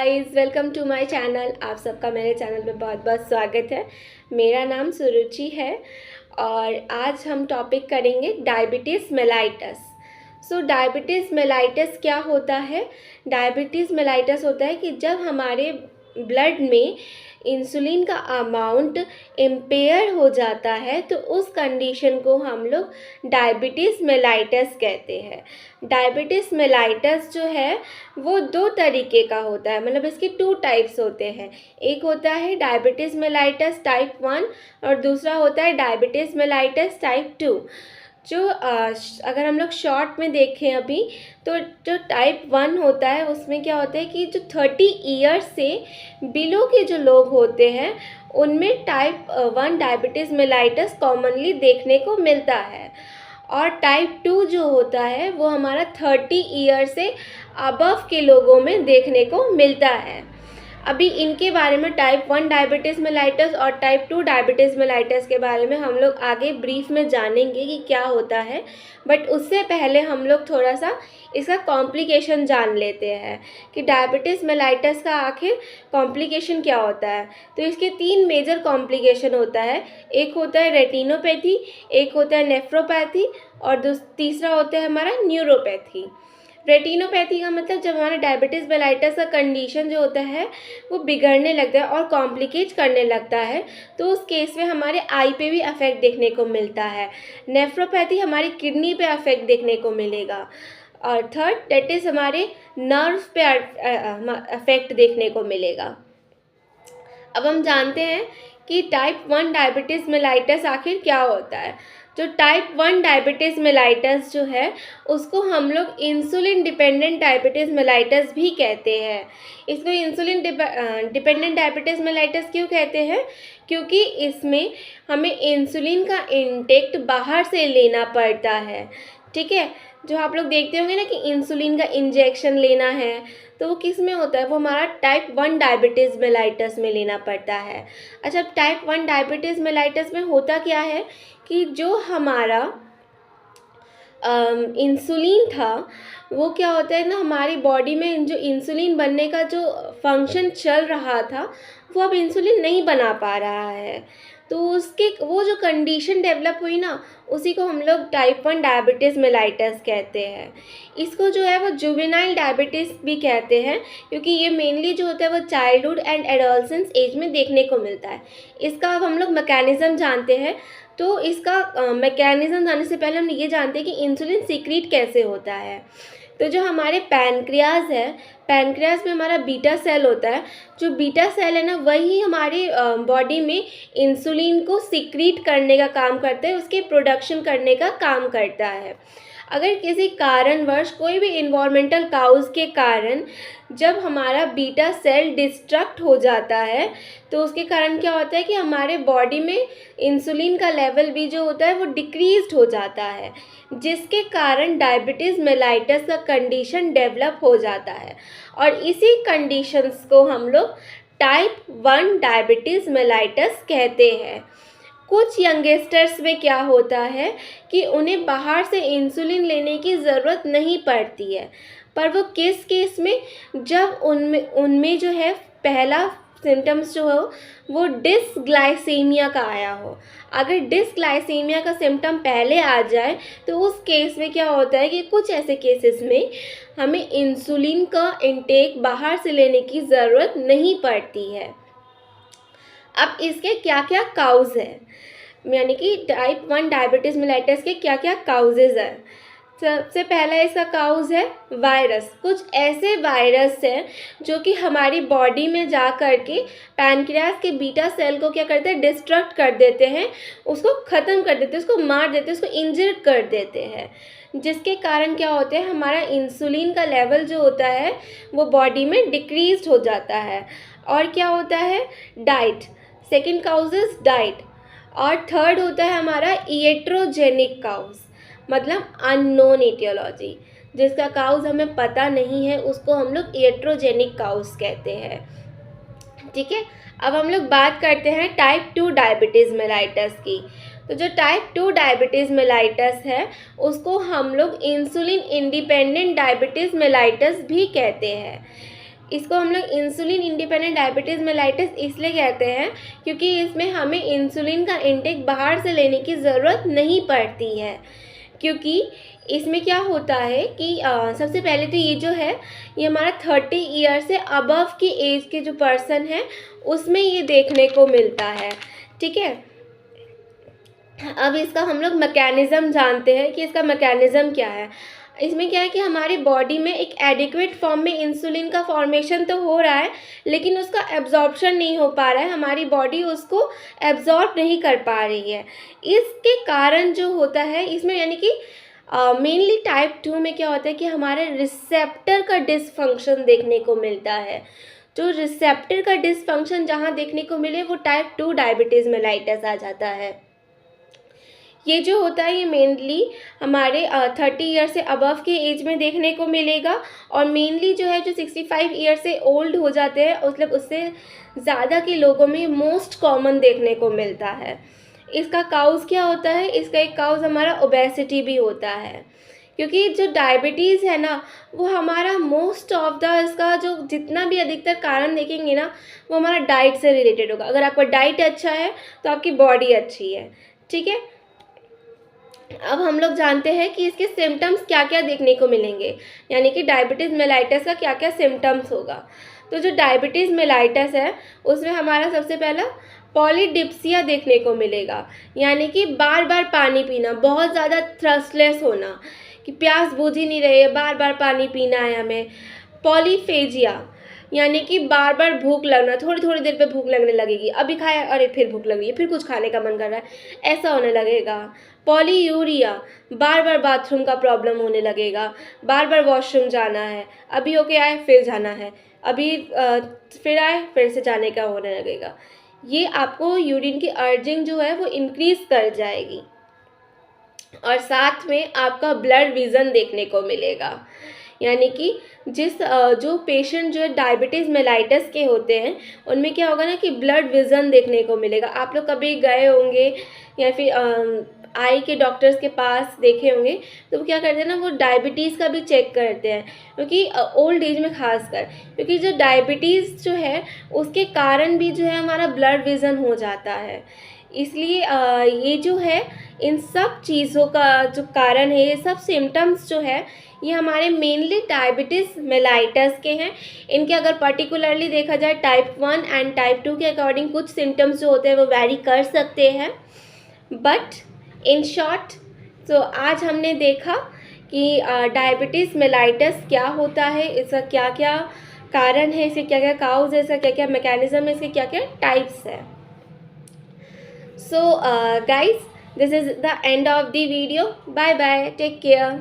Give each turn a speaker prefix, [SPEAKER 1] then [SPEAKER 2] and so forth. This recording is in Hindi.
[SPEAKER 1] Guys, welcome to my channel. आप सबका मेरे चैनल में बहुत बहुत स्वागत है। मेरा नाम सुरुचि है और आज हम टॉपिक करेंगे डायबिटीज़ मेलाइटस। डायबिटीज़ मेलाइटस क्या होता है? डायबिटीज़ मेलाइटस होता है कि जब हमारे ब्लड में इंसुलिन का अमाउंट इम्पेयर हो जाता है तो उस कंडीशन को हम लोग डायबिटीज़ मेलाइटस कहते हैं। डायबिटीज़ मेलाइटस जो है वो दो तरीके का होता है, मतलब इसके 2 टाइप्स होते हैं। एक होता है डायबिटीज़ मेलाइटस टाइप 1 और दूसरा होता है डायबिटीज़ मेलाइटस टाइप 2। अगर हम लोग शॉर्ट में देखें अभी, तो जो टाइप 1 होता है उसमें क्या होता है कि जो 30 ईयर्स से बिलो के जो लोग होते हैं उनमें टाइप 1 डायबिटीज़ मेलाइटस कॉमनली देखने को मिलता है। और टाइप 2 जो होता है वो हमारा 30 ईयर से अबव के लोगों में देखने को मिलता है। अभी इनके बारे में टाइप 1 डायबिटीज़ मेलाइटस और टाइप 2 डायबिटीज़ मेलाइटस के बारे में हम लोग आगे ब्रीफ में जानेंगे कि क्या होता है। बट उससे पहले हम लोग थोड़ा सा इसका कॉम्प्लिकेशन जान लेते हैं कि डायबिटीज़ मेलाइटस का आखिर कॉम्प्लिकेशन क्या होता है। तो इसके 3 मेजर कॉम्प्लिकेशन होता है। एक होता है रेटिनोपैथी, एक होता है नेफ्रोपैथी और तीसरा होता है हमारा न्यूरोपैथी। रेटिनोपैथी का मतलब जब हमारा डायबिटीज़ मेलाइटस का कंडीशन जो होता है वो बिगड़ने लगता है और कॉम्प्लिकेट करने लगता है, तो उस केस में हमारे आई पे भी अफेक्ट देखने को मिलता है। नेफ्रोपैथी हमारी किडनी पे अफेक्ट देखने को मिलेगा। और थर्ड दैट इज़ हमारे नर्व पे अफेक्ट देखने को मिलेगा। अब हम जानते हैं कि टाइप 1 डायबिटीज़ मेलाइटस आखिर क्या होता है। जो टाइप 1 डायबिटीज़ मेलाइटस जो है उसको हम लोग इंसुलिन डिपेंडेंट डायबिटीज़ मेलाइटस भी कहते हैं। इसको इंसुलिन डिपेंडेंट डायबिटीज़ मेलाइटस क्यों कहते हैं? क्योंकि इसमें हमें इंसुलिन का इंटेक बाहर से लेना पड़ता है। ठीक है, जो आप लोग देखते होंगे ना कि इंसुलिन का इंजेक्शन लेना है, तो वो किस में होता है? वो हमारा टाइप 1 डायबिटीज़ मेलाइटस में लेना पड़ता है। अच्छा, टाइप 1 डायबिटीज़ मेलाइटस में होता क्या है कि जो हमारा इंसुलिन था वो क्या होता है ना, हमारी बॉडी में जो इंसुलिन बनने का जो फंक्शन चल रहा था वो अब इंसुलिन नहीं बना पा रहा है। तो उसके वो जो कंडीशन डेवलप हुई ना, उसी को हम लोग टाइप 1 डायबिटीज़ मेलाइटस कहते हैं। इसको जो है वो जुवेनाइल डायबिटीज़ भी कहते हैं, क्योंकि ये मेनली जो होता है वो चाइल्डहुड एंड एडोलसेंस एज में देखने को मिलता है। इसका अब हम लोग मैकेनिज़्म जानते हैं। तो इसका मैकेनिज़्म जानने से पहले हम ये जानते हैं कि इंसुलिन सीक्रेट कैसे होता है। तो जो हमारे पैनक्रियाज है, पैनक्रियाज में हमारा बीटा सेल होता है। जो बीटा सेल है ना, वही हमारी बॉडी में इंसुलिन को सीक्रेट करने का काम करता है, उसके प्रोडक्शन करने का काम करता है। अगर किसी कारणवश कोई भी इन्वायरमेंटल काउज के कारण जब हमारा बीटा सेल डिस्ट्रक्ट हो जाता है, तो उसके कारण क्या होता है कि हमारे बॉडी में इंसुलिन का लेवल भी जो होता है वो डिक्रीज्ड हो जाता है, जिसके कारण डायबिटीज़ मेलाइटस का कंडीशन डेवलप हो जाता है। और इसी कंडीशंस को हम लोग टाइप 1 डायबिटीज़ मेलाइटस कहते हैं। कुछ यंगस्टर्स में क्या होता है कि उन्हें बाहर से इंसुलिन लेने की ज़रूरत नहीं पड़ती है, पर वो किस केस में? जब उनमें जो है पहला सिम्टम्स जो हो वो डिसग्लाइसीमिया का आया हो। अगर डिसग्लाइसीमिया का सिम्टम पहले आ जाए तो उस केस में क्या होता है कि कुछ ऐसे केसेस में हमें इंसुलिन का इंटेक बाहर से लेने की ज़रूरत नहीं पड़ती है। अब इसके क्या क्या काउज हैं, यानी कि टाइप 1 डायबिटीज़ मेलाइटस के क्या क्या काउजेज़ हैं। सबसे पहला इसका काउज है वायरस। कुछ ऐसे वायरस हैं जो कि हमारी बॉडी में जा कर के पैनक्रियाज के बीटा सेल को क्या करते हैं? डिस्ट्रक्ट कर देते हैं, उसको ख़त्म कर देते हैं, उसको मार देते हैं, उसको इंजर कर देते हैं, जिसके कारण क्या होता है हमारा इंसुलिन का लेवल जो होता है वो बॉडी में डिक्रीज हो जाता है। और क्या होता है? Diet. Second cause is diet. और थर्ड होता है हमारा इएट्रोजेनिक काउज, मतलब अननोन ईटियोलॉजी, जिसका काउज हमें पता नहीं है उसको हम लोग इएट्रोजेनिक काउज कहते हैं। ठीक है, अब हम लोग बात करते हैं टाइप 2 डायबिटीज़ मेलाइटस की। तो जो टाइप 2 डायबिटीज़ मेलाइटस है उसको हम लोग इंसुलिन इंडिपेंडेंट डायबिटीज़ मेलाइटस भी कहते हैं। इसको हम लोग इंसुलिन इंडिपेंडेंट डायबिटीज़ मेलाइटिस इसलिए कहते हैं क्योंकि इसमें हमें इंसुलिन का इंटेक बाहर से लेने की ज़रूरत नहीं पड़ती है। क्योंकि इसमें क्या होता है कि सबसे पहले तो ये जो है ये हमारा 30 ईयर से अबव की एज के जो पर्सन है उसमें ये देखने को मिलता है, ठीक है। अब इसका हम लोग मैकेनिज़्म जानते हैं कि इसका मैकेनिज़्म क्या है। इसमें क्या है कि हमारी बॉडी में एक एडिक्वेट फॉर्म में इंसुलिन का फॉर्मेशन तो हो रहा है, लेकिन उसका एब्जॉर्प्शन नहीं हो पा रहा है, हमारी बॉडी उसको एब्जॉर्ब नहीं कर पा रही है। इसके कारण जो होता है इसमें यानी कि मेनली टाइप 2 में क्या होता है कि हमारे रिसेप्टर का डिसफंक्शन देखने को मिलता है। जो रिसेप्टर का डिसफंक्शन जहाँ देखने को मिले वो टाइप 2 डायबिटीज़ मेलाइटस आ जाता है। ये जो होता है ये मेनली हमारे 30 ईयर से अबव के एज में देखने को मिलेगा, और मेनली जो है जो 65 ईयर से ओल्ड हो जाते हैं मतलब उससे ज़्यादा के लोगों में मोस्ट कॉमन देखने को मिलता है। इसका काउज़ क्या होता है, इसका एक काउज़ हमारा ओबेसिटी भी होता है, क्योंकि जो डायबिटीज़ है ना वो हमारा मोस्ट ऑफ द इसका जो जितना भी अधिकतर कारण देखेंगे ना वो हमारा डाइट से रिलेटेड होगा। अगर आपका डाइट अच्छा है तो आपकी बॉडी अच्छी है, ठीक है। अब हम लोग जानते हैं कि इसके सिम्टम्स क्या क्या देखने को मिलेंगे, यानी कि डायबिटीज़ मेलाइटस का क्या क्या सिम्टम्स होगा। तो जो डायबिटीज़ मेलाइटस है उसमें हमारा सबसे पहला पॉलीडिप्सिया देखने को मिलेगा, यानी कि बार बार पानी पीना, बहुत ज़्यादा थ्रस्टलेस होना कि प्यास बुझ ही नहीं रही है, बार बार पानी पीना है हमें। पॉलीफेजिया यानी कि बार बार भूख लगना, थोड़ी थोड़ी देर पे भूख लगने लगेगी, अभी खाया अरे फिर भूख लग रही है, फिर कुछ खाने का मन कर रहा है, ऐसा होने लगेगा। पॉलीयूरिया, बार बार बाथरूम का प्रॉब्लम होने लगेगा, बार बार वॉशरूम जाना है, अभी होके आए फिर जाना है, अभी फिर आए फिर से जाने का होने लगेगा। ये आपको यूरिन की अर्जिंग जो है वो इंक्रीज़ कर जाएगी, और साथ में आपका ब्लड विज़न देखने को मिलेगा। यानी कि जो पेशेंट जो है डायबिटीज़ मेलाइटस के होते हैं उनमें क्या होगा ना कि ब्लड विज़न देखने को मिलेगा। आप लोग कभी गए होंगे या फिर आई के डॉक्टर्स के पास देखे होंगे तो वो क्या करते हैं ना, वो डायबिटीज़ का भी चेक करते हैं, क्योंकि ओल्ड एज में खासकर, क्योंकि जो डायबिटीज़ जो है उसके कारण भी जो है हमारा ब्लड विज़न हो जाता है। इसलिए ये जो है इन सब चीज़ों का जो कारण है, ये सब सिम्टम्स जो है ये हमारे मेनली डायबिटीज़ मेलाइटस के हैं। इनके अगर पर्टिकुलरली देखा जाए टाइप 1 एंड टाइप 2 के अकॉर्डिंग कुछ सिम्टम्स जो होते हैं वो वैरी कर सकते हैं, बट इन शॉर्ट तो आज हमने देखा कि डायबिटीज़ मेलाइटस क्या होता है, इसका क्या क्या कारण है, इसके क्या क्या काउज़ है, इसका क्या क्या मैकेनिज़्म है, इसके क्या क्या टाइप्स है। So guys, this is the end of the video. Bye bye, take care.